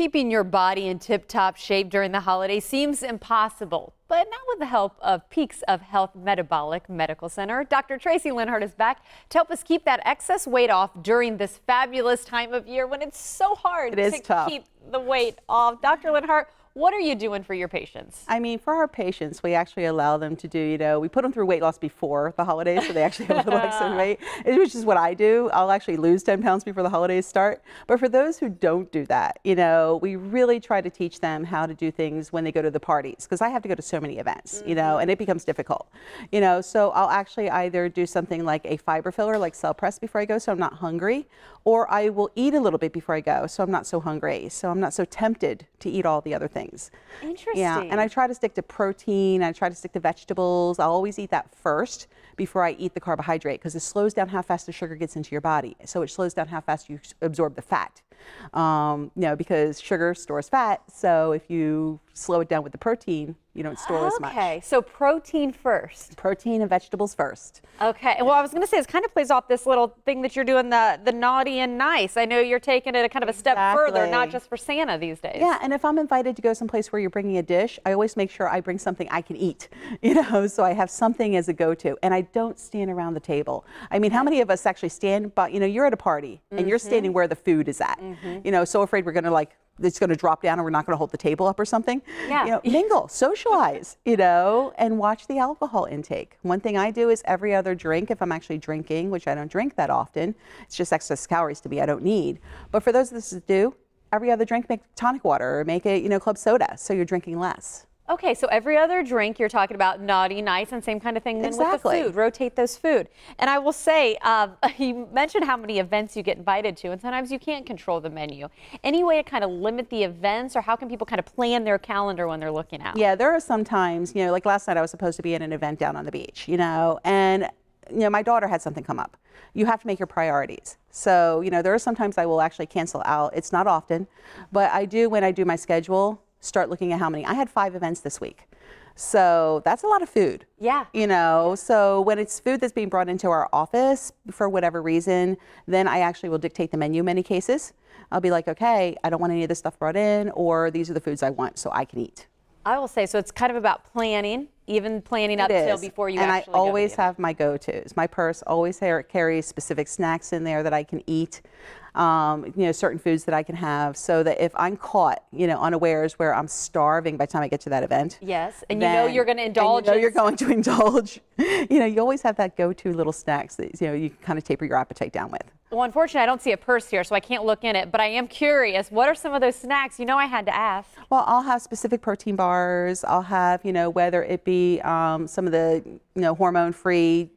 Keeping your body in tip-top shape during the holidays seems impossible, but not with the help of Peaks of Health Metabolic Medical Center. Dr. Tracy Linhart is back to help us keep that excess weight off during this fabulous time of year when it's so hard to keep the weight off. Dr. Linhart, what are you doing for your patients? I mean, for our patients, we actually allow them to do, we put them through weight loss before the holidays, so they actually have a little extra weight, which is what I do. I'll actually lose 10 pounds before the holidays start. But for those who don't do that, we really try to teach them how to do things when they go to the parties, because I have to go to so many events, and it becomes difficult. So I'll actually either do something like a fiber filler, like cell press before I go, so I'm not hungry, or I will eat a little bit before I go, so I'm not so hungry, so I'm not so tempted to eat all the other things. Interesting. Yeah, and I try to stick to protein, I try to stick to vegetables. I'll always eat that first before I eat the carbohydrate, because it slows down how fast the sugar gets into your body. So it slows down how fast you absorb the fat. Because sugar stores fat, so if you slow it down with the protein, you don't store as much. Okay, so protein first. Protein and vegetables first. Okay, well, I was going to say, it kind of plays off this little thing that you're doing, the naughty and nice. I know you're taking it a kind of a step further, not just for Santa these days. Yeah, and if I'm invited to go someplace where you're bringing a dish, I always make sure I bring something I can eat, so I have something as a go-to, and I don't stand around the table. I mean, how many of us actually stand, but you're at a party, and you're standing where the food is at, so afraid we're going to it's going to drop down and we're not going to hold the table up or something. Yeah. Mingle, socialize, and watch the alcohol intake. One thing I do is every other drink, if I'm actually drinking, which I don't drink that often, it's just excess calories to me I don't need. But for those of us that do, every other drink, make tonic water or make it, club soda, so you're drinking less. Okay, so every other drink, you're talking about naughty, nice, and same kind of thing then with the food. Rotate those food. And I will say, you mentioned how many events you get invited to, and sometimes you can't control the menu. Any way to kind of limit the events, or how can people kind of plan their calendar when they're looking out? Yeah, there are some times, like last night I was supposed to be at an event down on the beach, and my daughter had something come up. You have to make your priorities. So, there are some times I will actually cancel out. It's not often, but I do when I do my schedule. Start looking at how many. I had 5 events this week. So that's a lot of food. Yeah. So when it's food that's being brought into our office for whatever reason, then I actually will dictate the menu in many cases. I'll be like, okay, I don't want any of this stuff brought in, or these are the foods I want so I can eat. I will say, so it's kind of about planning, even planning up till before you actually go. And I always have my go-tos. My purse always carries specific snacks in there that I can eat. Certain foods that I can have, so that if I'm caught, unawares where I'm starving by the time I get to that event. Yes, and you're going to indulge. You're going to indulge. You always have that go-to little snacks that you can kind of taper your appetite down with. Well, unfortunately, I don't see a purse here, so I can't look in it, but I am curious. What are some of those snacks? I had to ask. Well, I'll have specific protein bars. I'll have, whether it be some of the, hormone-free,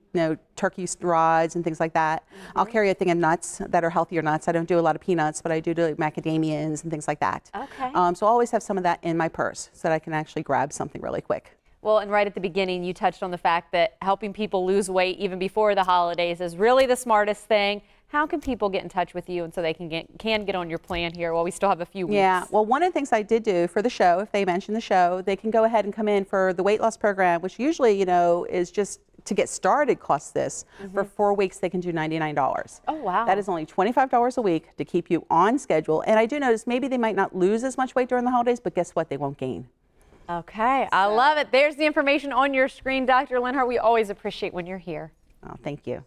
turkey rods and things like that. I'll carry a thing of nuts that are healthier nuts. I don't do a lot of peanuts, but I do macadamias and things like that. Okay. So I always have some of that in my purse so that I can actually grab something really quick. Well, and right at the beginning, you touched on the fact that helping people lose weight even before the holidays is really the smartest thing. How can people get in touch with you and so they can get on your plan here while we still have a few weeks? Yeah, well, one of the things I did do for the show, if they mention the show, they can go ahead and come in for the weight loss program, which usually, is just to get started costs this. For 4 weeks, they can do $99. Oh, wow. That is only $25 a week to keep you on schedule. And I do notice maybe they might not lose as much weight during the holidays, but guess what? They won't gain. Okay, I love it. There's the information on your screen, Dr. Linhart. We always appreciate when you're here. Oh, thank you.